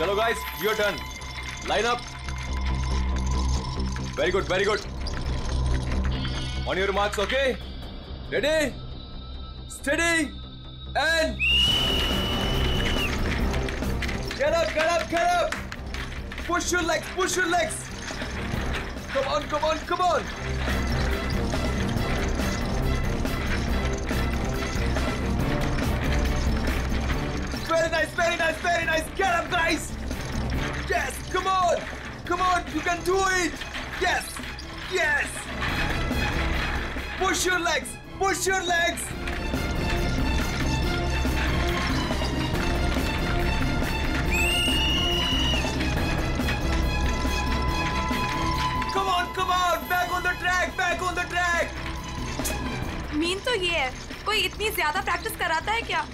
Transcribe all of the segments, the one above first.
चलो guys, your turn. Line up. Very good, very good. On your marks, okay? Ready, steady and get up, get up, get up. Push your legs, push your legs. Come on, come on, come on. Very nice, very nice, very nice. Get up, guys. Yes, come on. Come on, you can do it. Yes, yes. Push your legs, push your legs. Come on, back on the track, back on the track. Mean तो ये है, कोई इतनी ज्यादा practice कराता है क्या?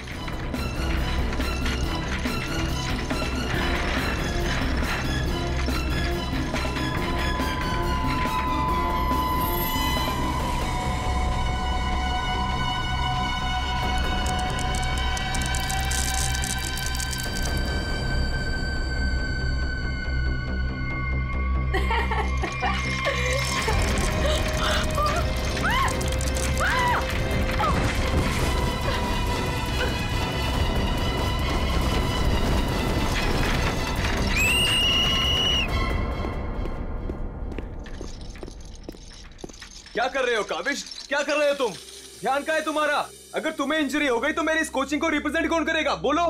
क्या कर रहे हो काविश? क्या कर रहे हो तुम? ध्यान कहाँ है तुम्हारा? अगर तुम्हें इंजरी हो गई तो मेरी इस कोचिंग को रिप्रेजेंट कौन करेगा? बोलो।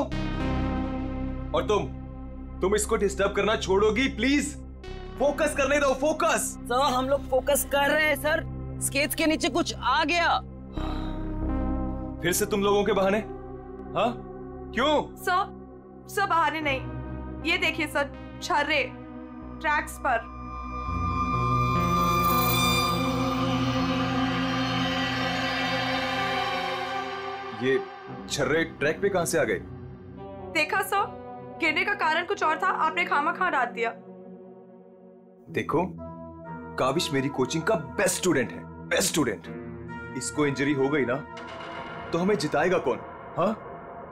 और तुम इसको डिस्टर्ब करना छोड़ोगी प्लीज? फोकस करने दो, फोकस। सर हम लोग फोकस कर रहे हैं सर। स्केट्स के नीचे कुछ आ गया। फिर से तुम लोगों के बहाने? हाँ, क्यों? सर बहाने नहीं, ये देखिए सर, छर्रे ट्रैक्स पर। ये छर्रे ट्रैक पे कहां से आ गए? देखा सर, गिरने का कारण कुछ और था, आपने खामा डाल दिया। देखो, काविश मेरी कोचिंग का बेस्ट स्टूडेंट है, बेस्ट स्टूडेंट। इसको इंजरी हो गई ना तो हमें जिताएगा कौन? हाँ,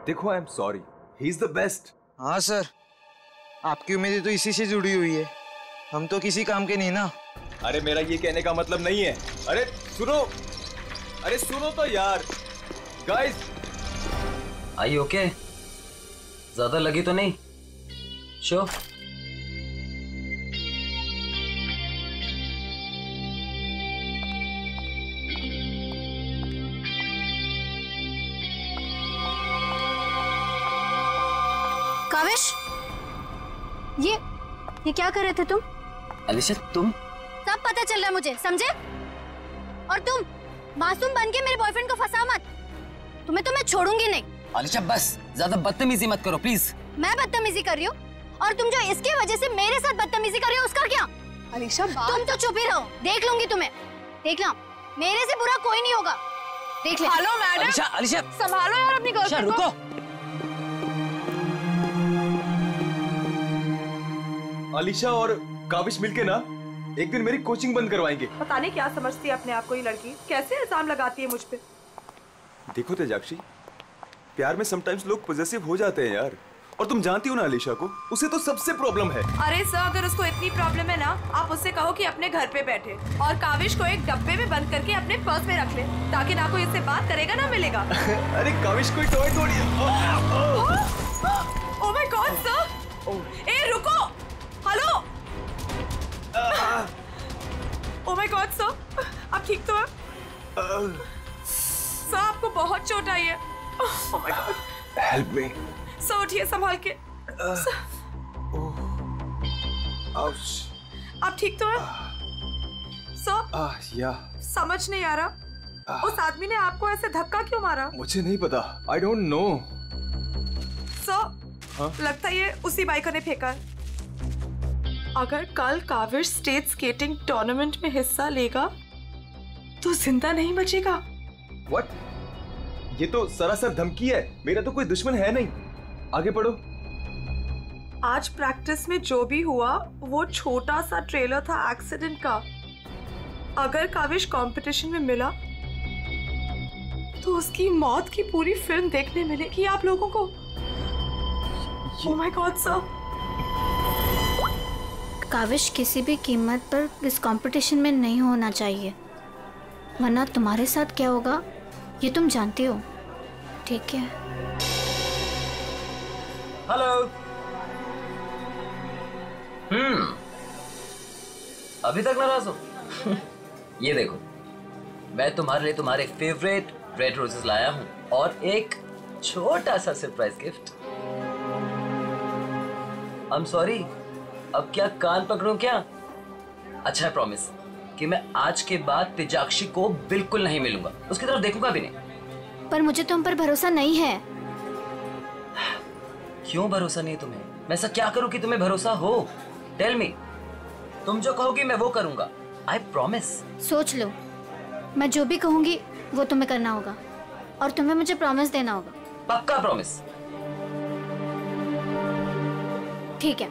देखो, I am sorry, he is the best. हाँ सर, आपकी उम्मीदें तो इसी से जुड़ी हुई है, हम तो किसी काम के नहीं ना। अरे मेरा ये कहने का मतलब नहीं है। अरे सुनो तो यार। गाइस, आई ओके? ज्यादा लगी तो नहीं? श्योर? काविश, ये क्या कर रहे थे तुम? अलीशा तुम? सब पता चल रहा है मुझे, समझे? और तुम मासूम बन के मेरे बॉयफ्रेंड को फंसा मत, तुम्हें तो मैं छोड़ूंगी नहीं। अलीशा बस ज्यादा बदतमीजी मत करो प्लीज। मैं बदतमीजी कर रही हूँ और तुम जो इसकी वजह से मेरे साथ बदतमीजी कर रही हो उसका क्या? अलीशा तुम तो चुप ही रहो, देख लूंगी तुम्हें, देख लो, मेरे से बुरा कोई नहीं होगा, देख ले। Hello madam. अलीशा संभालो यार अपनी गर्लफ्रेंड को। रुको। अलीशा और काविश मिलके ना एक दिन मेरी कोचिंग बंद करवाएंगे। पता नहीं क्या समझती है अपने आप को ये लड़की, कैसे इल्जाम लगाती है मुझ पे। देखो तेजाक्षी, प्यार में समटाइम्स लोग पॉजेसिव हो जाते हैं यार, और तुम जानती हो ना अलीशा को, उसे तो सबसे प्रॉब्लम है। अरे सर, अगर उसको इतनी प्रॉब्लम है ना, आप उससे कहो कि अपने घर पे बैठे और काविश को एक डब्बे में बंद करके अपने पर्स में रख ले, ताकि ना कोई इससे बात करेगा ना मिलेगा। अरे काविश कोई टॉय थोड़ी है। ओह माय गॉड सर, ए रुको, hello. Oh my God sir, आप ठीक तो हैं? सर आपको बहुत चोट आई है। ओह my God, help me. Sir उठिए संभाल के। आप ठीक तो हैं? सर या समझ नहीं आ रहा, उस आदमी ने आपको ऐसे धक्का क्यों मारा? मुझे नहीं पता, आई डोंट नो। सर लगता है ये उसी बाइकर ने फेंका है। अगर कल काविश स्टेट स्केटिंग टूर्नामेंट में हिस्सा लेगा तो जिंदा नहीं बचेगा। What? ये तो सरासर धमकी है, मेरा तो कोई दुश्मन है नहीं। आगे पढ़ो। आज प्रैक्टिस में जो भी हुआ वो छोटा सा ट्रेलर था एक्सीडेंट का। अगर काविश कंपटीशन में मिला तो उसकी मौत की पूरी फिल्म देखने मिलेगी आप लोगों को। Oh my God sir. Kavish किसी भी कीमत पर इस कंपटीशन में नहीं होना चाहिए, वरना तुम्हारे साथ क्या होगा ये तुम जानती हो, ठीक है? हेलो। अभी तक नाराज हो? ये देखो, मैं तुम्हारे लिए तुम्हारे फेवरेट रेड रोजेस लाया हूँ और एक छोटा सा surprise gift. I am sorry, अब क्या कान पकड़ूं क्या? अच्छा, प्रॉमिस कि मैं आज के बाद तेजाक्षी को बिल्कुल नहीं मिलूंगा, उसकी तरफ देखूंगा भी नहीं। पर मुझे तुम पर भरोसा नहीं है। क्यों भरोसा नहीं तुम्हें? मैं ऐसा क्या करूं कि तुम्हें भरोसा हो? Tell me. तुम जो कहोगी मैं वो करूंगा, आई प्रॉमिस। सोच लो, मैं जो भी कहूंगी वो तुम्हें करना होगा और तुम्हें मुझे प्रॉमिस देना होगा। पक्का प्रॉमिस? ठीक है,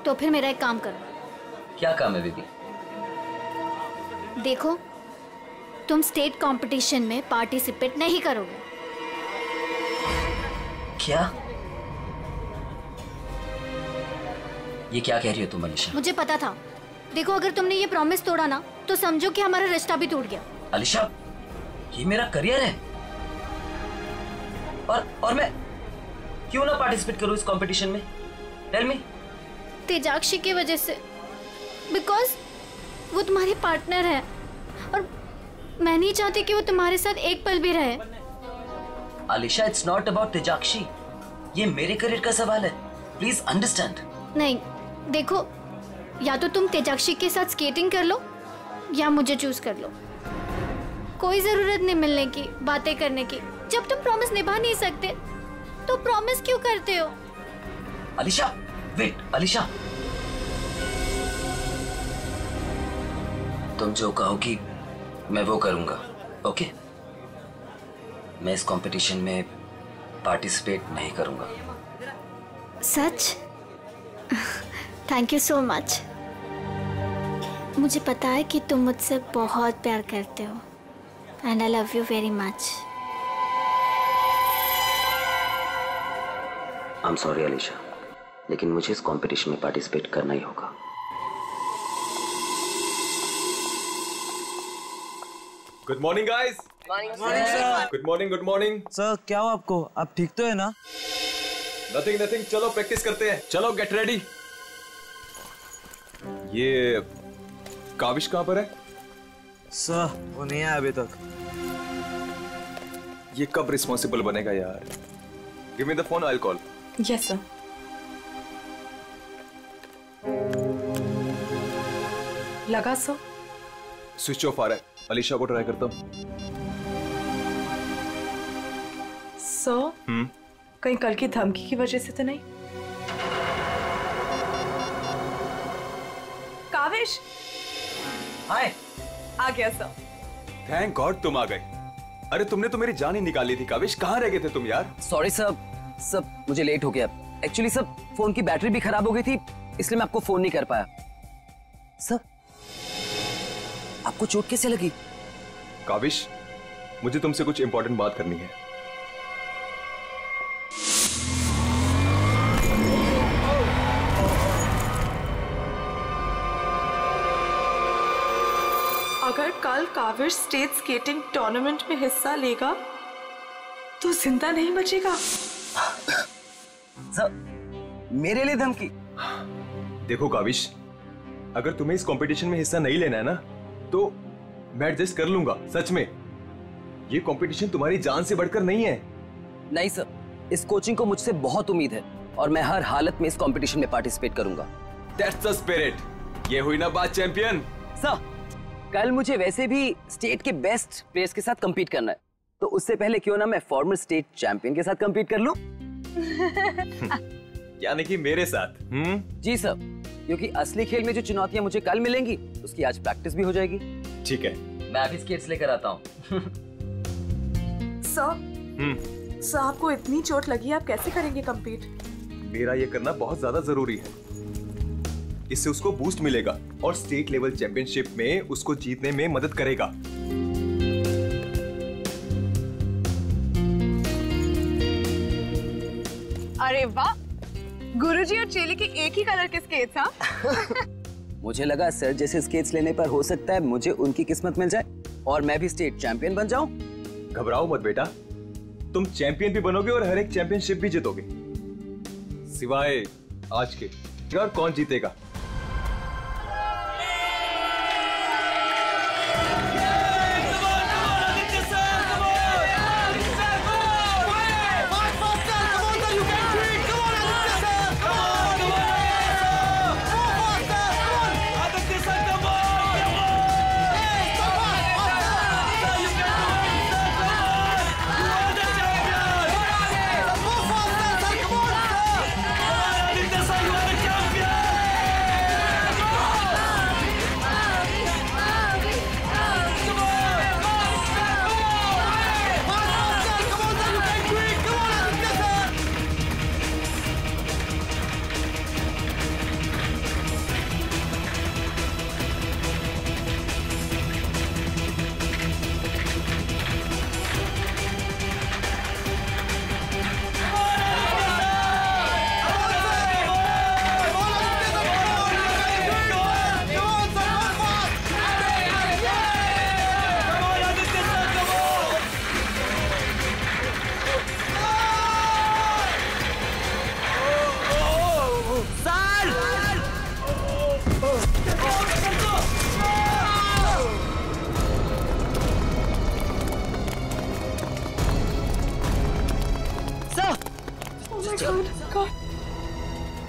तो फिर मेरा एक काम करो। क्या काम है बेबी? देखो, तुम स्टेट कंपटीशन में पार्टिसिपेट नहीं करोगे। क्या? ये क्या कह रही हो तुम अलीशा? मुझे पता था। देखो, अगर तुमने ये प्रॉमिस तोड़ा ना तो समझो कि हमारा रिश्ता भी टूट गया। अलीशा, ये मेरा करियर है और मैं क्यों ना पार्टिसिपेट करूं इस कंपटीशन में? Tell me. तेजाक्षी की वजह से, बिकॉज वो तुम्हारी पार्टनर है और मैं नहीं चाहती कि वो तुम्हारे साथ एक पल भी रहे। अलीशा, इट्स नॉट अबाउट तेजाक्षी, ये मेरे करियर का सवाल है, प्लीज अंडरस्टैंड। नहीं, देखो, या तो तुम तेजाक्षी के साथ स्केटिंग कर लो या मुझे चूज कर लो। कोई जरूरत नहीं मिलने की, बातें करने की। जब तुम प्रॉमिस निभा नहीं सकते तो प्रॉमिस क्यों करते हो? अलीशा, वेट। अलीशा, तुम जो कहोगी मैं वो करूंगा, ओके? मैं इस कंपटीशन में पार्टिसिपेट नहीं करूंगा। सच? Thank you so much. मुझे पता है कि तुम मुझसे बहुत प्यार करते हो and I love you very much. I am sorry Alisha, लेकिन मुझे इस कंपटीशन में पार्टिसिपेट करना ही होगा। Good morning guys. Morning sir. Good morning, good morning. Sir क्या हो आपको? आप ठीक तो है ना? नथिंग नथिंग, चलो प्रैक्टिस करते हैं। चलो गेट रेडी। ये काविश कहां पर है? सर वो नहीं आया अभी तक। ये कब रिस्पॉन्सिबल बनेगा यार? Give me the phone, I will call. Yes sir. लगा सर? स्विच ऑफ आ रहा है। अलीशा को ट्राई करता हूँ। सर, कहीं कल की धमकी की वजह से तो नहीं? काविश हाय। आ गया सर। थैंक गॉड तुम आ गए। अरे तुमने तो मेरी जान ही निकाली थी काविश, कहाँ रह गए थे तुम यार? सॉरी सब मुझे लेट हो गया। एक्चुअली सब फोन की बैटरी भी खराब हो गई थी, इसलिए मैं आपको फोन नहीं कर पाया। सर, आपको चोट कैसे लगी? काविश, मुझे तुमसे कुछ इंपॉर्टेंट बात करनी है। अगर कल काविश स्टेट स्केटिंग टूर्नामेंट में हिस्सा लेगा तो जिंदा नहीं बचेगा। सर, मेरे लिए धमकी? देखो काविश, अगर तुम्हें इस कंपटीशन में हिस्सा नहीं लेना है ना तो मैं एडजस्ट कर लूंगा। सच में ये कंपटीशन तुम्हारी जान से बढ़कर नहीं है। नहीं सर, इस कोचिंग को मुझसे बहुत उम्मीद है और मैं हर हालत में इस कंपटीशन में पार्टिसिपेट करूंगा। That's the spirit. ये हुई ना बात चैंपियन। सर, कल मुझे वैसे भी स्टेट के बेस्ट प्लेयर्स के साथ compete करना है, तो उससे पहले क्यों ना मैं फॉर्मर स्टेट चैंपियन के साथ compete कर लूं? यानी कि मेरे साथ? जी सर, क्योंकि असली खेल में जो चुनौतियां मुझे कल मिलेंगी उसकी आज प्रैक्टिस भी हो जाएगी। ठीक है। मैं अभी स्केट्स लेकर आता हूँ। सर, आपको इतनी चोट लगी, आप कैसे करेंगे compete? मेरा ये करना बहुत ज्यादा जरूरी है। इससे उसको बूस्ट मिलेगा और स्टेट लेवल चैंपियनशिप में उसको जीतने में मदद करेगा। अरे वाह, गुरुजी और चेली के एक ही कलर के स्केट्स। हाँ मुझे लगा सर जैसे स्केट्स लेने पर हो सकता है मुझे उनकी किस्मत मिल जाए और मैं भी स्टेट चैंपियन बन जाऊं। घबराओ मत बेटा, तुम चैंपियन भी बनोगे और हर एक चैंपियनशिप भी जीतोगे, सिवाय आज के। यार कौन जीतेगा?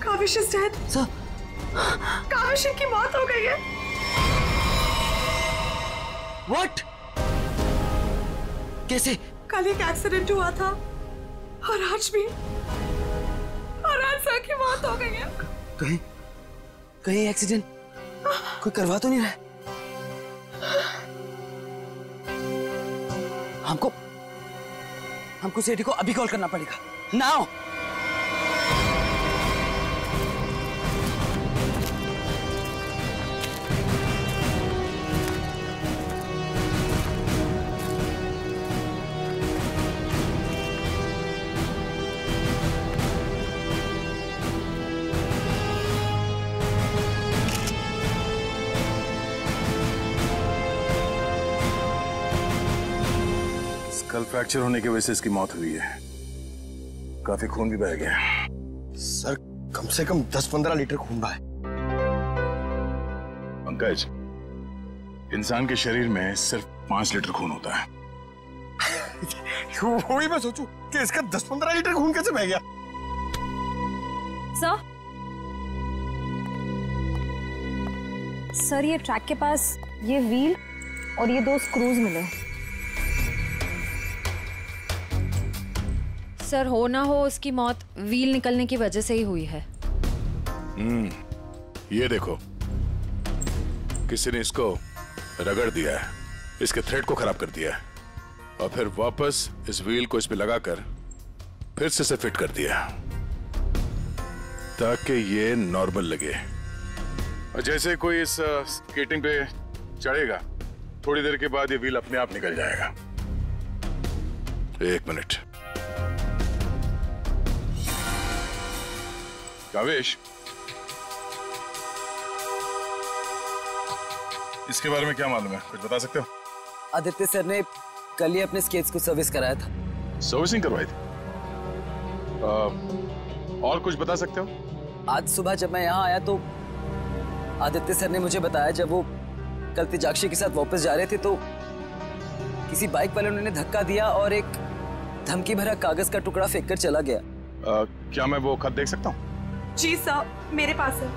Kaavish is dead. Sir, Kaavish की मौत हो गई है। What? कैसे? कल एक एक्सीडेंट हुआ था और आज भी, और आज सर की मौत हो गई है। कहीं एक्सीडेंट कोई करवा तो नहीं रहा? हमको सेठी को अभी कॉल करना पड़ेगा। नाउ। कल फ्रैक्चर होने की वजह से इसकी मौत हुई है। काफी खून भी बह गया। सर कम से कम 10-15 लीटर खून बहा है। पंकज, इंसान के शरीर में सिर्फ 5 लीटर खून होता है। वही मैं सोचूं कि इसका 10-15 लीटर खून कैसे बह गया। सर ये ट्रैक के पास ये व्हील और ये 2 स्क्रूज मिले। सर हो ना हो उसकी मौत व्हील निकलने की वजह से ही हुई है। ये देखो, किसी ने इसको रगड़ दिया है, इसके थ्रेड को खराब कर दिया है और फिर वापस इस व्हील को इस पे लगाकर फिर से इसे फिट कर दिया ताकि ये नॉर्मल लगे। और जैसे कोई इस स्केटिंग पे चढ़ेगा, थोड़ी देर के बाद ये व्हील अपने आप निकल जाएगा। 1 मिनट। कावेश, इसके बारे में क्या मालूम है? कुछ बता सकते हो? आदित्य सर ने कल ही अपने स्केट्स को सर्विस कराया था। सर्विसिंग करवाई थी? और कुछ बता सकते हो? आज सुबह जब मैं यहाँ आया तो आदित्य सर ने मुझे बताया जब वो कल तेजाक्षी के साथ वापस जा रहे थे तो किसी बाइक वाले ने धक्का दिया और एक धमकी भरा कागज का टुकड़ा फेंक कर चला गया। क्या मैं वो खत देख सकता हूँ? जी सर, मेरे पास है।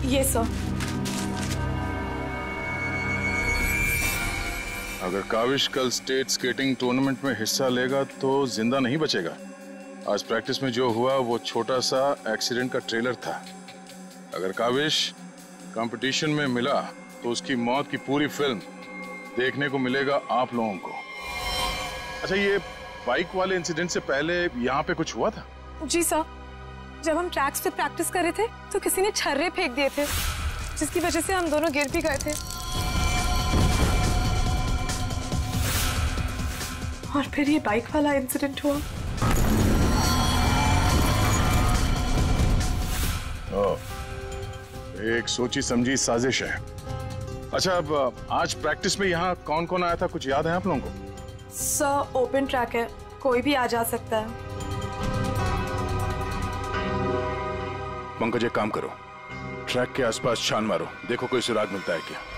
ये सर। अगर काविश कल स्टेट स्केटिंग टूर्नामेंट में हिस्सा लेगा तो जिंदा नहीं बचेगा। आज प्रैक्टिस में जो हुआ वो छोटा सा एक्सीडेंट का ट्रेलर था। अगर काविश कंपटीशन में मिला तो उसकी मौत की पूरी फिल्म देखने को मिलेगा आप लोगों को। अच्छा, ये बाइक वाले इंसिडेंट से पहले यहाँ पे कुछ हुआ था? जी सर, जब हम ट्रैक्स पे प्रैक्टिस कर रहे थे तो किसी ने छर्रे फेंक दिए थे जिसकी वजह से हम दोनों गिर भी गए थे और फिर ये बाइक वाला इंसिडेंट हुआ। एक सोची समझी साजिश है। अच्छा, अब आज प्रैक्टिस में यहाँ कौन कौन आया था, कुछ याद है आप लोगों को? सर ओपन ट्रैक है, कोई भी आ जा सकता है। पंकज एक काम करो, ट्रैक के आसपास छान मारो, देखो कोई सुराग मिलता है क्या।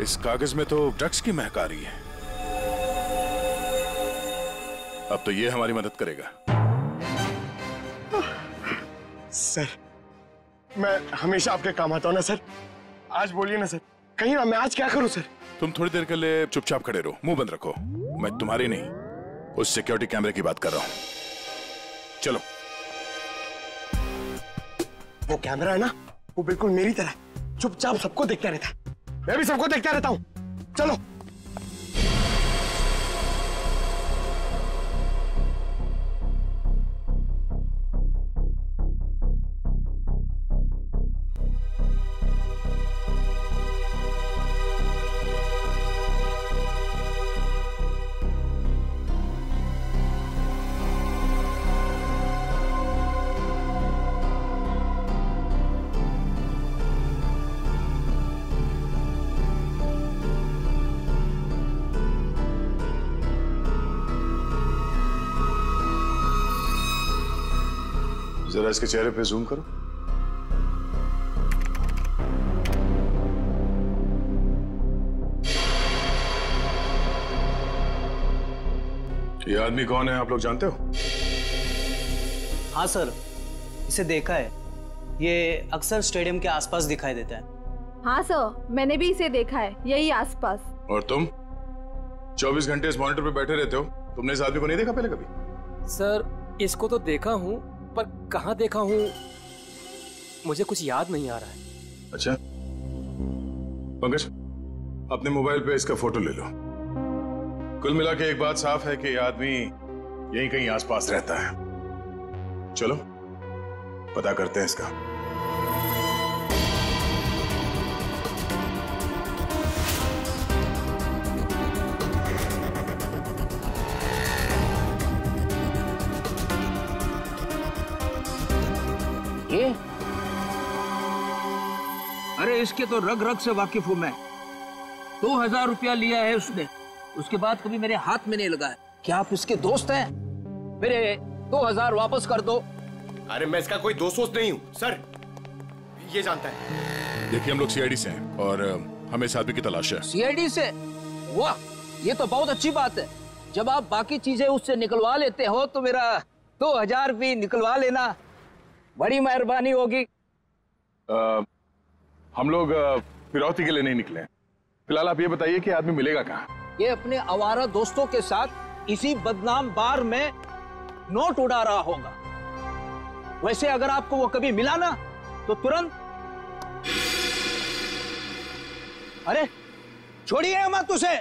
इस कागज में तो ड्रग्स की महक आ रही है। अब तो ये हमारी मदद करेगा। सर, मैं हमेशा आपके काम आता हूँ ना सर। आज बोलिए ना सर, कहीं ना मैं आज क्या करूँ सर? तुम थोड़ी देर के लिए चुपचाप खड़े रहो, मुंह बंद रखो। मैं तुम्हारी नहीं, उस सिक्योरिटी कैमरे की बात कर रहा हूँ। चलो। वो कैमरा है ना, वो बिल्कुल मेरी तरह चुपचाप सबको देखता रहता है। मैं भी सबको देखता रहता हूँ। चलो। जरा इसके चेहरे पे जूम करो। ये आदमी कौन है, आप लोग जानते हो? हाँ सर, इसे देखा है। ये अक्सर स्टेडियम के आसपास दिखाई देता है। हाँ सर, मैंने भी इसे देखा है, यही आसपास। और तुम 24 घंटे इस मॉनिटर पे बैठे रहते हो, तुमने इस आदमी को नहीं देखा पहले कभी? सर, इसको तो देखा हूँ, पर कहाँ देखा हूँ मुझे कुछ याद नहीं आ रहा है। अच्छा, पंकज अपने मोबाइल पे इसका फोटो ले लो। कुल मिला के एक बात साफ है कि यह आदमी यहीं कहीं आसपास रहता है। चलो पता करते हैं इसका। ये? अरे इसके तो रग रग से वाकिफ हूं मैं। 2000 रुपया लिया है उसने, उसके बाद कभी मेरे हाथ में नहीं लगा है। क्या आप इसके दोस्त हैं? मेरे 2000 वापस कर दो। अरे मैं इसका कोई दोस्त वोस्त नहीं हूँ सर, ये जानता है। देखिए हम लोग सीआईडी से हैं और हमें इस आदमी की तलाश है। सीआईडी से? वाह, ये तो बहुत अच्छी बात है। जब आप बाकी चीजें उससे निकलवा लेते हो तो मेरा 2000 भी निकलवा लेना, बड़ी मेहरबानी होगी। हम लोग फिरौती के लिए नहीं निकले। फिलहाल आप ये बताइए कि आदमी मिलेगा कहाँ? ये अपने आवारा दोस्तों के साथ इसी बदनाम बार में नोट उड़ा रहा होगा। वैसे अगर आपको वो कभी मिला ना तो तुरंत, अरे छोड़िए मत उसे।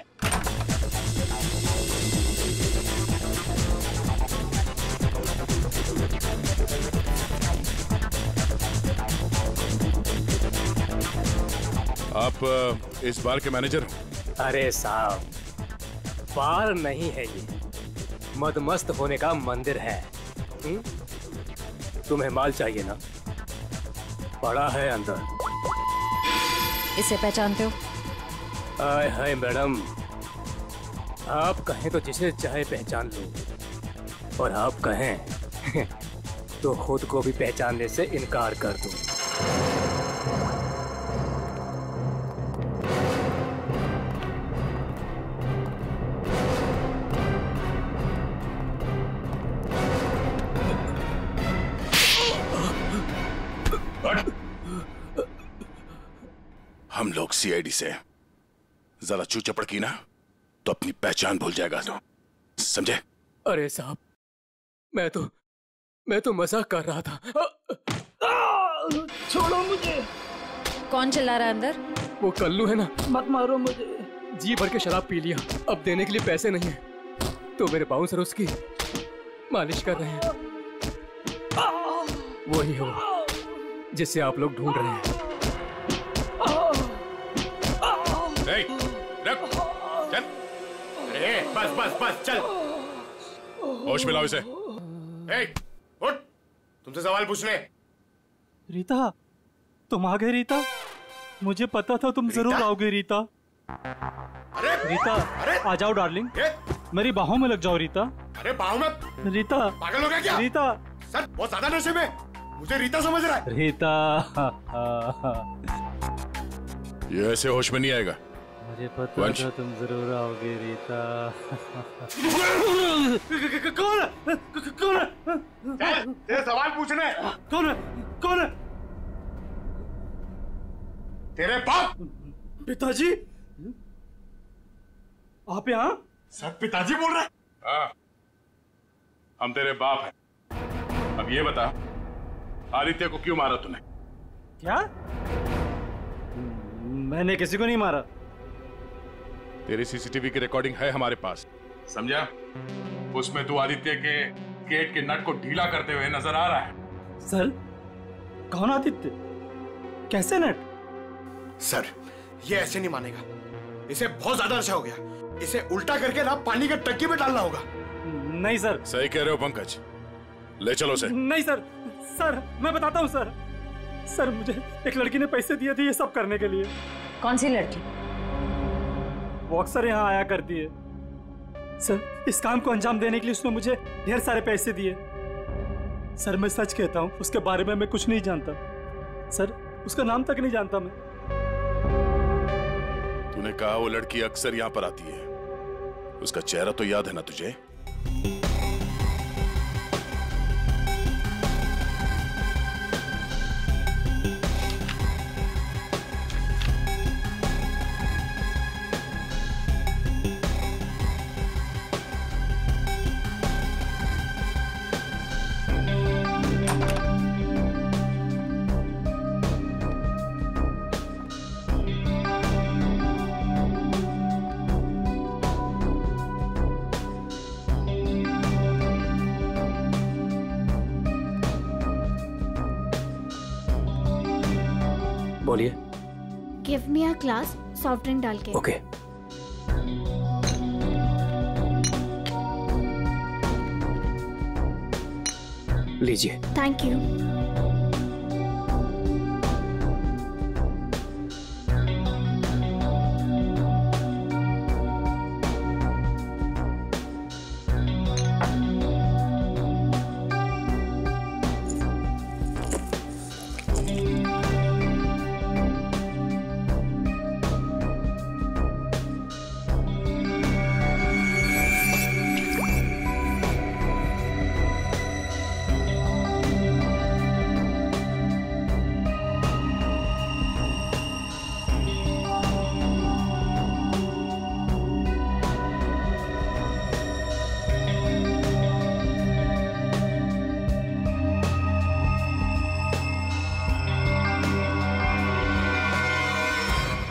आप इस बार के मैनेजर हो? अरे साहब, बार नहीं है ये, मदमस्त होने का मंदिर है। तुम्हें माल चाहिए ना, पड़ा है अंदर। इसे पहचानते हो? आय हाय मैडम, आप कहें तो जिसे चाहे पहचान लो, और आप कहें तो खुद को भी पहचानने से इनकार कर दो। हम लोग सीआईडी से, जरा चू चपड़ की ना तो अपनी पहचान भूल जाएगा, तो समझे? अरे साहब, मैं तो मजाक कर रहा था। छोड़ो मुझे। कौन चिल्ला रहा है अंदर? वो कल्लू है ना। मत मारो मुझे। जी भर के शराब पी लिया, अब देने के लिए पैसे नहीं है, तो मेरे बाउंसर उसकी मालिश कर रहे हैं। वही है वो जिसे आप लोग ढूंढ रहे हैं। रख, चल। बस बस बस चल। होश में लाओ इसे। उठ, तुमसे सवाल पूछने। रीता, तुम आ गए रीता? मुझे पता था तुम जरूर आओगे रीता। अरे रीता, आ जाओ डार्लिंग, मेरी बाहों में लग जाओ रीता। अरे बाहों में? रीता पागल हो गया क्या? रीता सर बहुत ज्यादा नशे में, मुझे रीता समझ रहा है। रीता ये ऐसे होश में नहीं आएगा। मुझे पता था तुम जरूर आओगे रीता। कौन है? कौन है? तेरे सवाल पूछने। कौन है? कौन है? तेरे बाप। पिताजी, आप यहाँ? सर पिताजी बोल रहे हैं? हाँ, हम तेरे बाप हैं। अब ये बता, आदित्य को क्यों मारा तूने? क्या? मैंने किसी को नहीं मारा। तेरी सीसीटीवी की रिकॉर्डिंग है हमारे पास, समझा? उसमें तू आदित्य के गेट के नट को ढीला करते हुए नजर आ रहा है। सर, कौन आदित्य? कैसे नट? सर, ये ऐसे नहीं मानेगा। इसे बहुत ज्यादा नशा हो गया। इसे उल्टा करके ना पानी के टंकी में डालना होगा। नहीं सर। सही कह रहे हो पंकज, ले चलो उसे। नहीं सर, सर मैं बताता हूँ सर। सर मुझे एक लड़की ने पैसे दिए थे ये सब करने के लिए। कौन सी लड़की? वो अक्सर यहाँ आया करती है सर। इस काम को अंजाम देने के लिए उसने मुझे ढेर सारे पैसे दिए। सर मैं सच कहता हूँ, उसके बारे में मैं कुछ नहीं जानता सर। उसका नाम तक नहीं जानता मैं। तूने कहा वो लड़की अक्सर यहाँ पर आती है, उसका चेहरा तो याद है ना तुझे? बोलिए। Give me a glass soft drink डाल के। ओके। लीजिए। Thank you.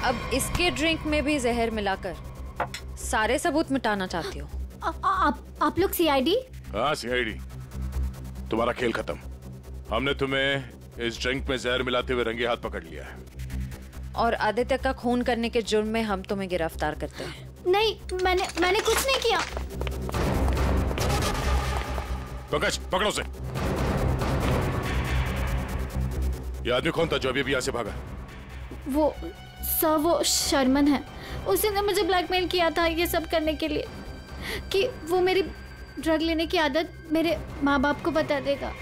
अब इसके ड्रिंक में भी जहर मिलाकर सारे सबूत मिटाना चाहती हो? आप लोग सीआईडी? हाँ सीआईडी। तुम्हारा खेल खत्म। हमने तुम्हें इस ड्रिंक में जहर मिलाते हुए रंगे हाथ पकड़ लिया है। और आदित्य का खून करने के जुर्म में हम तुम्हें गिरफ्तार करते हैं। नहीं, मैंने कुछ नहीं किया। पंकज पकड़ो उसे। ये आदमी कौन था जो अभी यहाँ से भागा? वो शर्मन है। उसने मुझे ब्लैकमेल किया था ये सब करने के लिए कि वो मेरी ड्रग लेने की आदत मेरे माँ बाप को बता देगा।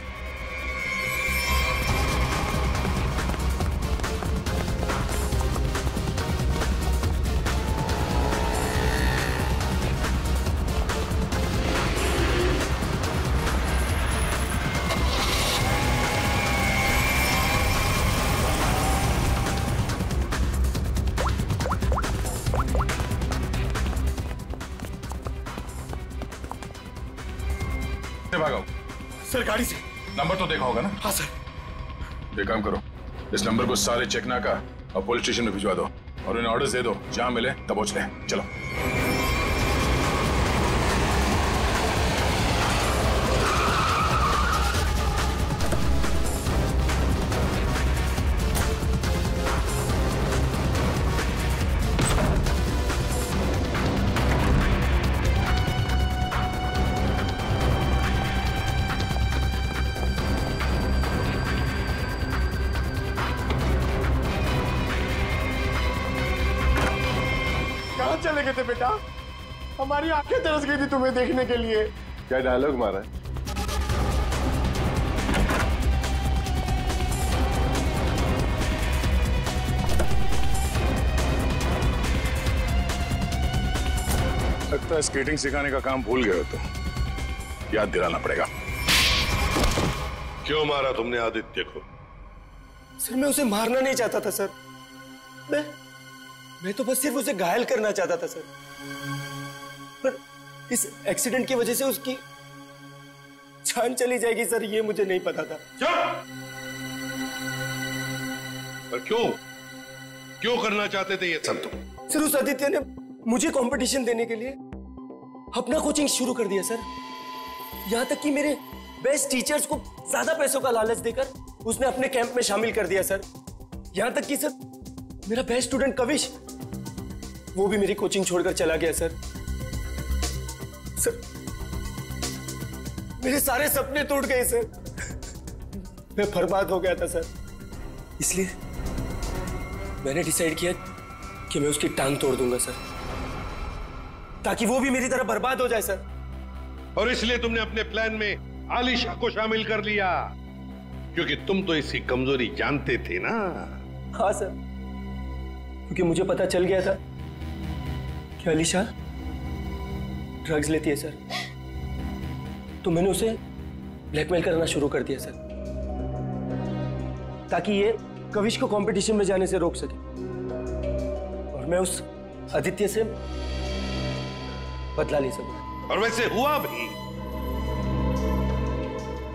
भागा? सर गाड़ी से। नंबर तो देखा होगा ना? हाँ सर। एक काम करो, इस नंबर को सारे चेकना का और पुलिस स्टेशन में भिजवा दो और उन्हें ऑर्डर्स दे दो, जहां मिले तब पहुंच ले। चलो। चले गए थे बेटा? हमारी आंखें तरस गई थी तुम्हें देखने के लिए। क्या डायलॉग मारा है? लगता है स्केटिंग सिखाने का काम भूल गए हो तुम, याद दिलाना पड़ेगा। क्यों मारा तुमने आदित्य को? सर मैं उसे मारना नहीं चाहता था सर, मैं तो बस सिर्फ उसे घायल करना चाहता था सर, पर इस एक्सीडेंट की वजह से उसकी जान चली जाएगी सर, ये मुझे नहीं पता था। पर क्यों करना चाहते थे ये सब तुम? सर उस आदित्य ने मुझे कंपटीशन देने के लिए अपना कोचिंग शुरू कर दिया सर, यहां तक कि मेरे बेस्ट टीचर्स को ज्यादा पैसों का लालच देकर उसने अपने कैंप में शामिल कर दिया सर। यहां तक कि सर मेरा बेस्ट स्टूडेंट कविश, वो भी मेरी कोचिंग छोड़कर चला गया सर। सर मेरे सारे सपने टूट गए सर, मैं बर्बाद हो गया था सर। इसलिए मैंने डिसाइड किया कि मैं उसकी टांग तोड़ दूंगा सर, ताकि वो भी मेरी तरह बर्बाद हो जाए सर। और इसलिए तुमने अपने प्लान में आलिशा को शामिल कर लिया, क्योंकि तुम तो इसकी कमजोरी जानते थे ना। हाँ सर, क्योंकि मुझे पता चल गया था कि आलिशा ड्रग्स लेती है सर, तो मैंने उसे ब्लैकमेल करना शुरू कर दिया सर, ताकि ये कविश को कंपटीशन में जाने से रोक सके और मैं उस आदित्य से बदला ले सकूं। और वैसे हुआ भी,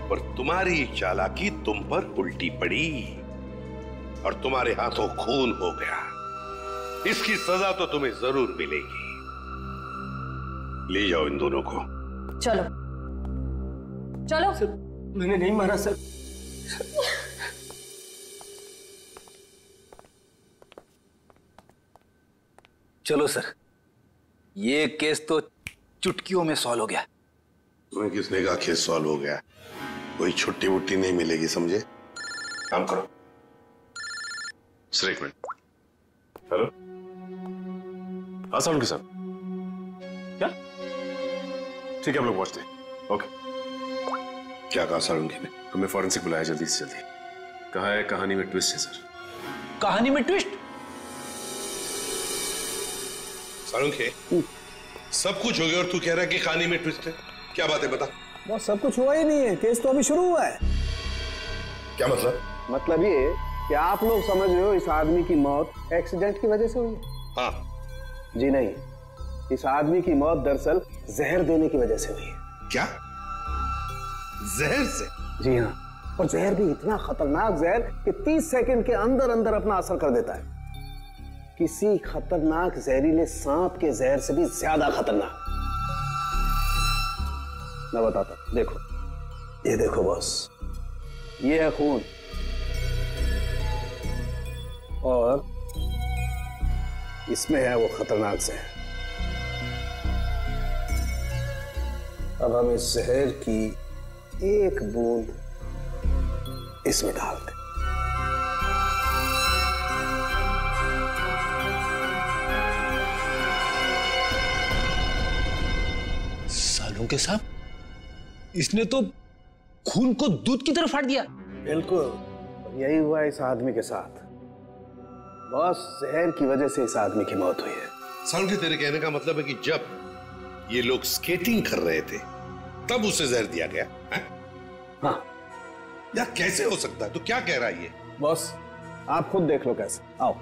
पर तुम्हारी चालाकी तुम पर उल्टी पड़ी और तुम्हारे हाथों खून हो गया। इसकी सजा तो तुम्हें जरूर मिलेगी। ले जाओ इन दोनों को। चलो चलो। सर मैंने नहीं मारा सर। चलो सर, ये केस तो चुटकियों में सॉल्व हो गया। तुम्हें किसने कहा केस सॉल्व हो गया? कोई छुट्टी वुट्टी नहीं मिलेगी, समझे? काम करो। सर एक मिनट। हेलो, हाँ साउंड के साथ क्या? ठीक है हम लोग पहुंचते हैं। ओके। क्या कहा सारंगी ने? हमें फॉरेंसिक बुलाया जल्दी से जल्दी। कहा है कहानी में ट्विस्ट है सर। कहानी में ट्विस्ट? सारंगी, सब कुछ हो गया और तू कह रहा है कि कहानी में ट्विस्ट है? क्या बात है, बता। बस सब कुछ हुआ ही नहीं है, केस तो अभी शुरू हुआ है। क्या मतलब? मतलब ये कि आप लोग समझ रहे हो इस आदमी की मौत एक्सीडेंट की वजह से हुई है। हाँ। जी नहीं, इस आदमी की मौत दरअसल जहर देने की वजह से हुई है। क्या? जहर से? जी हाँ, और जहर भी इतना खतरनाक जहर कि 30 सेकंड के अंदर अंदर अपना असर कर देता है। किसी खतरनाक जहरीले सांप के जहर से भी ज्यादा खतरनाक। मैं बताता हूं, देखो, ये देखो बॉस, ये है खून और इसमें है वो खतरनाक जहर। अब हम इस जहर की एक बूंद इसमें डालते। सालों के साथ इसने तो खून को दूध की तरह फाड़ दिया। बिल्कुल, यही हुआ इस आदमी के साथ। बस जहर की वजह से इस आदमी की मौत हुई है। सालू, तेरे कहने का मतलब है कि जब ये लोग स्केटिंग कर रहे थे तब उसे जहर दिया गया है? हाँ। यार कैसे हो सकता है? तो क्या कह रहा है ये? बॉस आप खुद देख लो कैसे। आओ।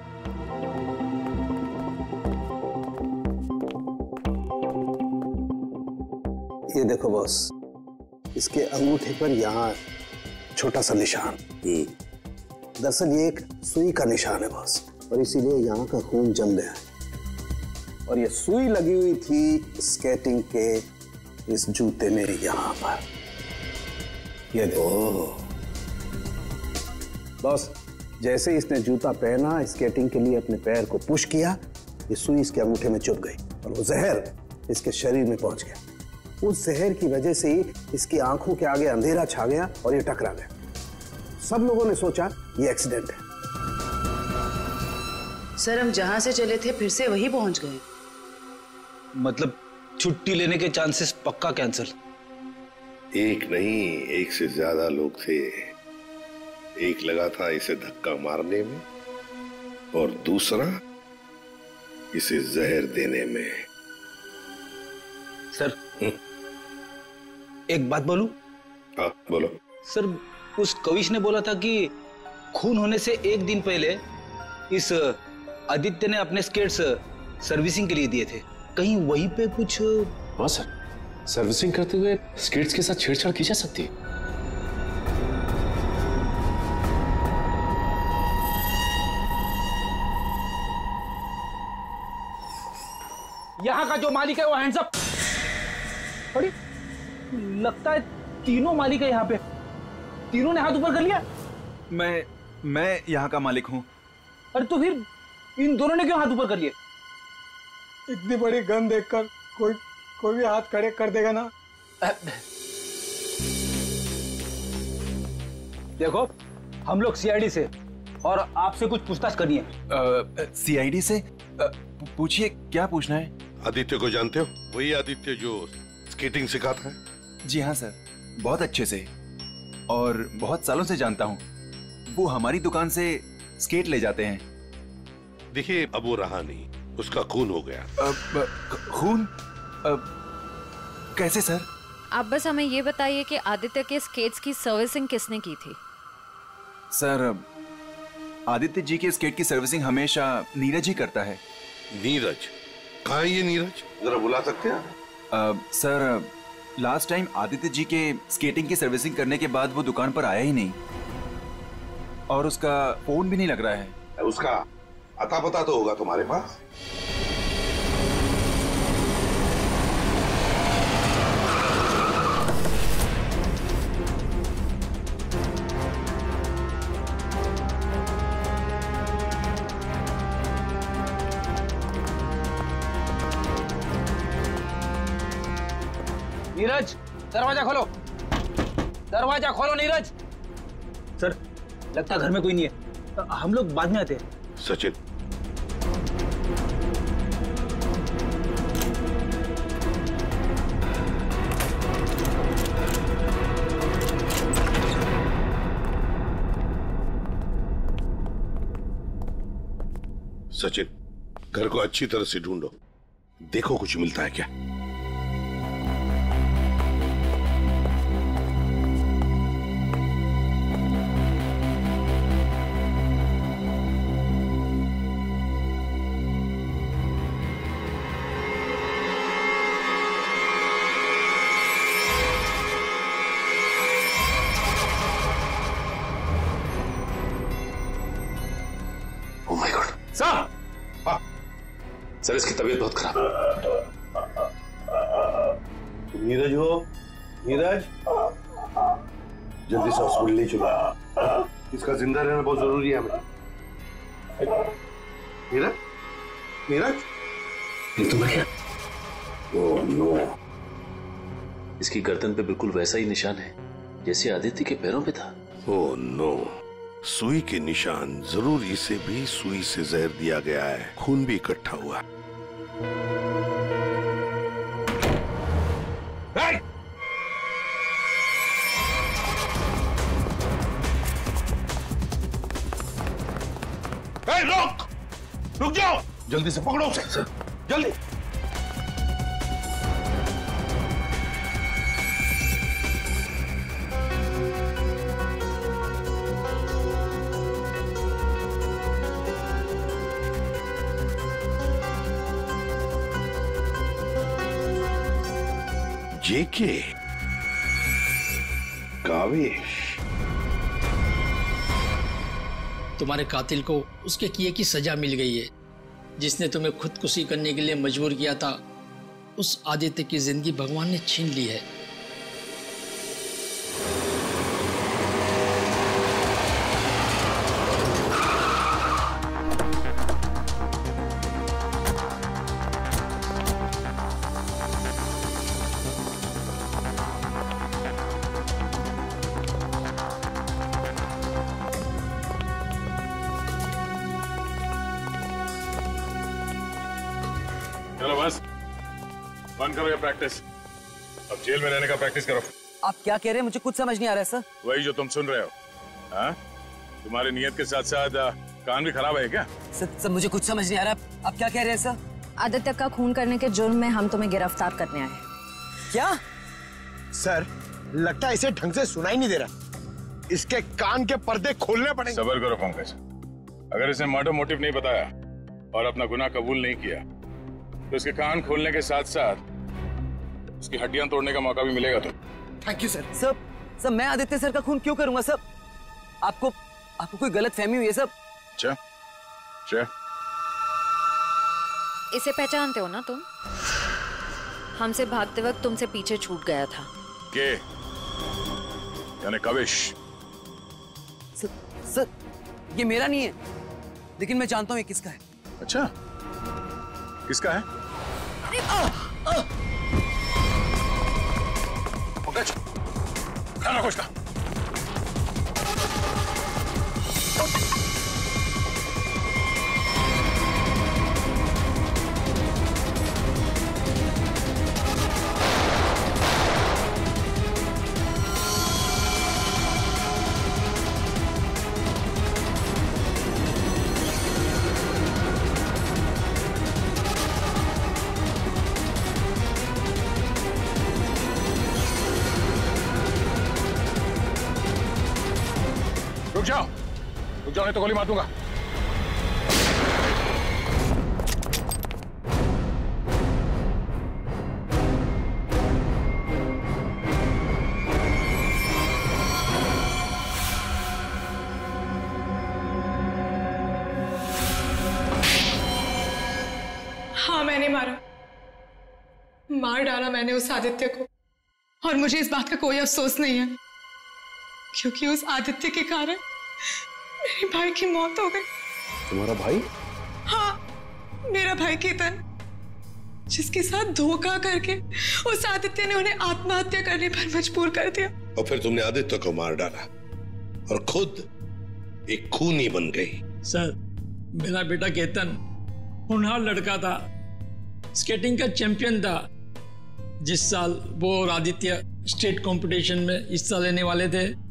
ये देखो बॉस, इसके अंगूठे पर यहाँ छोटा सा निशान, दरअसल ये एक सुई का निशान है बॉस, और इसीलिए यहाँ का खून जम गया है। और ये सुई लगी हुई थी स्केटिंग के इस जूते में यहाँ पर। ये दो बॉस, जैसे इसने जूता पहना, स्केटिंग के लिए अपने पैर को पुश किया, ये सुई इसके अंगूठे में चुभ गई और वो जहर इसके शरीर में पहुंच गया। उस जहर की वजह से ही इसकी आंखों के आगे अंधेरा छा गया और ये टकरा गया। सब लोगों ने सोचा ये एक्सीडेंट है। सर हम जहां से चले थे फिर से वही पहुंच गए। मतलब छुट्टी लेने के चांसेस पक्का कैंसिल? एक नहीं, एक से ज्यादा लोग थे। एक लगा था इसे धक्का मारने में और दूसरा इसे जहर देने में। सर एक बात बोलूं? हाँ बोलो। सर उस कविश ने बोला था कि खून होने से एक दिन पहले इस आदित्य ने अपने स्केट्स सर्विसिंग के लिए दिए थे। कहीं वहीं पे कुछ? हाँ सर, सर्विसिंग करते हुए स्केट्स के साथ छेड़छाड़ की जा सकती है। यहाँ का जो मालिक है वो हैंड्स अप। अरे लगता है तीनों मालिक है यहाँ पे। तीनों ने हाथ ऊपर कर लिया। मैं यहाँ का मालिक हूँ। अरे तो फिर इन दोनों ने क्यों हाथ ऊपर कर लिए? इतनी बड़ी गन देखकर कोई भी हाथ खड़े कर देगा ना। देखो हम लोग सीआईडी से और आपसे कुछ पूछताछ करनी है। सीआईडी से? पूछिए, क्या पूछना है? आदित्य को जानते हो? वही आदित्य जो स्केटिंग सिखाता है। जी हाँ सर, बहुत अच्छे से और बहुत सालों से जानता हूँ। वो हमारी दुकान से स्केट ले जाते हैं। देखिए अब वो रहा नहीं, उसका खून हो गया। खून? कैसे सर? आप बस हमें ये बताइए कि आदित्य के स्केट्स की सर्विसिंग किसने की थी? सर आदित्य जी के स्केट की सर्विसिंग हमेशा नीरज ही करता है। नीरज? कहाँ है ये नीरज? जरा बुला सकते हैं? Sir last time Aditya ji के स्केटिंग की सर्विसिंग करने के बाद वो दुकान पर आया ही नहीं और उसका फोन भी नहीं लग रहा है। उसका अता पता तो होगा तुम्हारे पास? नीरज दरवाजा खोलो, दरवाजा खोलो नीरज। सर लगता है घर में कोई नहीं है, हम लोग बाद में आते हैं। सचिन सचिन घर को अच्छी तरह से ढूंढो, देखो कुछ मिलता है क्या। सर इसकी तबीयत बहुत खराब है। तुम नीरज हो? नीरज जल्दी से हॉस्पिटल ले चलो, इसका जिंदा रहना बहुत जरूरी है हमें। नीरज नीरज ये तो मर गया। ओह नो, इसकी गर्दन पे बिल्कुल वैसा ही निशान है जैसे आदित्य के पैरों पे था। ओह नो, सुई के निशान, जरूर इसे भी सुई से जहर दिया गया है, खून भी इकट्ठा हुआ। रुक जाओ, जल्दी से पकड़ो उसे, जल्दी। जेके कावेश, तुम्हारे कातिल को उसके किए की सजा मिल गई है। जिसने तुम्हें खुदकुशी करने के लिए मजबूर किया था, उस आदित्य की जिंदगी भगवान ने छीन ली है। चलो बस बंद करो ये प्रैक्टिस, अब जेल में रहने का प्रैक्टिस करो। आप क्या कह रहे हैं? मुझे कुछ समझ नहीं आ रहा है सर। वही जो तुम सुन रहे हो। हाँ, तुम्हारी नियत के साथ साथ कान भी खराब है क्या? सर मुझे कुछ समझ नहीं आ रहा। आप क्या कह रहे हैं सर? आदित्य का खून करने के जुर्म में हम तुम्हें गिरफ्तार करने आए। क्या? सर लगता है इसे ढंग से सुनाई नहीं दे रहा, इसके कान के पर्दे खोलने पड़ेंगे। सब्र करो पंकज, अगर इसने मर्डर मोटिव नहीं बताया और अपना गुनाह कबूल नहीं किया तो इसके कान खोलने के साथ साथ उसकी हड्डियां तोड़ने का मौका भी मिलेगा। तो थैंक यू सर। सर मैं आदित्य सर का खून क्यों करूंगा सर? आपको कोई गलत फहमी हुई है सर? अच्छा, इसे पहचानते हो ना तुम? हमसे भागते वक्त तुमसे पीछे छूट गया था। के यानी कविश? सर ये मेरा नहीं है, लेकिन मैं जानता हूं ये किसका है। अच्छा, किसका है? पंकज, खाना खुश का। रुक जाओ नहीं तो गोली मार दूंगा। हाँ मैंने मार डाला मैंने उस आदित्य को, और मुझे इस बात का कोई अफसोस नहीं है, क्योंकि उस आदित्य के कारण मेरे भाई की मौत हो गई। तुम्हारा भाई? हाँ, मेरा भाई केतन, जिसके साथ धोखा करके उस आदित्य ने उन्हें आत्महत्या करने पर मजबूर कर दिया। और फिर तुमने आदित्य को मार डाला और खुद एक खूनी बन गई। सर, मेरा बेटा केतन होनहार लड़का था, स्केटिंग का चैंपियन था। जिस साल वो और आदित्य स्टेट कंपटीशन में हिस्सा लेने वाले थे,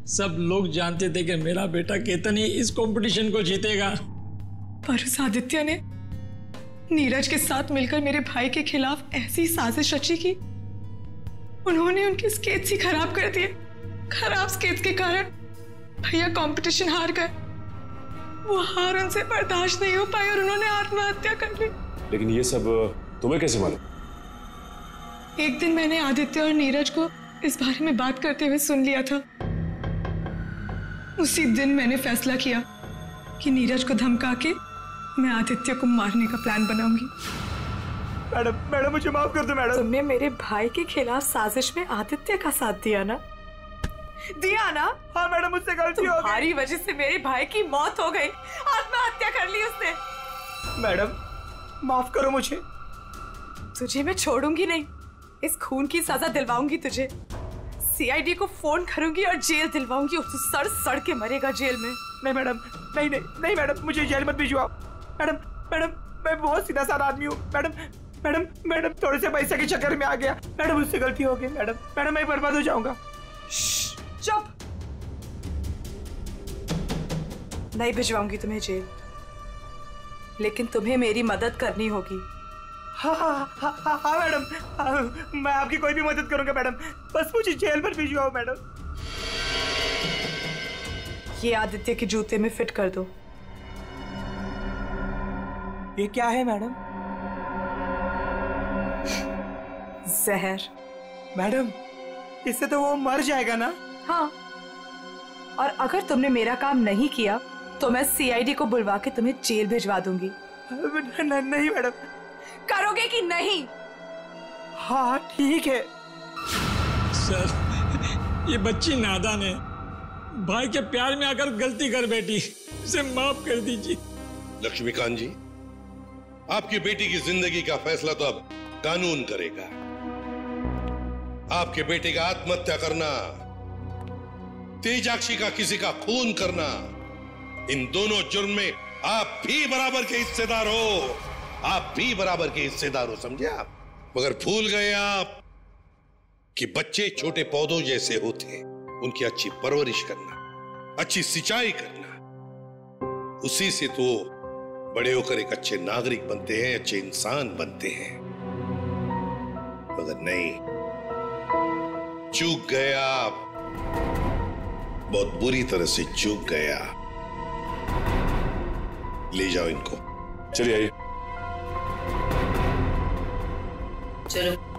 सब लोग जानते थे कि मेरा बेटा केतन ही इस कंपटीशन को जीतेगा। पर उस आदित्य ने नीरज के साथ मिलकर मेरे भाई के खिलाफ ऐसी साजिश रची कि उन्होंने उनके स्केट्स ही खराब कर दिए। खराब स्केट्स के कारण भैया कंपटीशन हार गए। वो हार उनसे बर्दाश्त नहीं हो पाई और उन्होंने आत्महत्या कर ली। लेकिन ये सब तुम्हें कैसे मालूम? एक दिन मैंने आदित्य और नीरज को इस बारे में बात करते हुए सुन लिया था। उसी दिन मैंने फैसला किया कि नीरज को धमका के मैं आदित्य को मारने का प्लान बनाऊंगी। मैडम मुझे माफ कर दो मैडम। तुमने मेरे भाई के खिलाफ साजिश में आदित्य का साथ दिया ना? हाँ मैडम, मुझसे गलती हो गई। तुम्हारी वजह से मेरे भाई की मौत हो गई, आत्महत्या कर ली उसने। मैडम माफ करो मुझे। तुझे मैं छोड़ूंगी नहीं, इस खून की सजा दिलवाऊंगी तुझे। सीआईडी को फोन करूंगी और जेल दिलवाऊंगी, और तू सड़ सड़ के मरेगा जेल में। नहीं मैडम, नहीं मैडम, मुझे जेल मत भिजवाओ। मैडम मैं बहुत सीधा साधा आदमी हूँ। मैडम थोड़े से पैसे के चक्कर में आ गया। मैडम मुझसे गलती हो गई। मैडम मैं बर्बाद हो जाऊंगा। चुप, नहीं भिजवाऊंगी तुम्हें जेल, लेकिन तुम्हें मेरी मदद करनी होगी। हाँ मैडम, मैं आपकी कोई भी मदद करूंगा मैडम, बस मुझे जेल पर भिजवाओ मैडम। ये आदित्य के जूते में फिट कर दो। ये क्या है मैडम? जहर। मैडम इससे तो वो मर जाएगा ना? हाँ, और अगर तुमने मेरा काम नहीं किया तो मैं सीआईडी को बुलवा के तुम्हें जेल भिजवा दूंगी। नहीं मैडम। करोगे कि नहीं? हाँ ठीक है। सर, ये बच्ची नादान है, भाई के प्यार में आकर गलती कर बैठी, इसे माफ कर दीजिए। लक्ष्मीकांत जी, आपकी बेटी की जिंदगी का फैसला तो अब कानून करेगा। आपके बेटे का आत्महत्या करना, तेजाक्षी का किसी का खून करना, इन दोनों जुर्म में आप भी बराबर के हिस्सेदार हो। आप भी बराबर के हिस्सेदार हो, समझे आप? मगर भूल गए आप कि बच्चे छोटे पौधों जैसे होते, उनकी अच्छी परवरिश करना, अच्छी सिंचाई करना, उसी से तो बड़े होकर एक अच्छे नागरिक बनते हैं, अच्छे इंसान बनते हैं। मगर नहीं, चूक गए आप, बहुत बुरी तरह से चूक गया। ले जाओ इनको। चलिए आइए। चलो।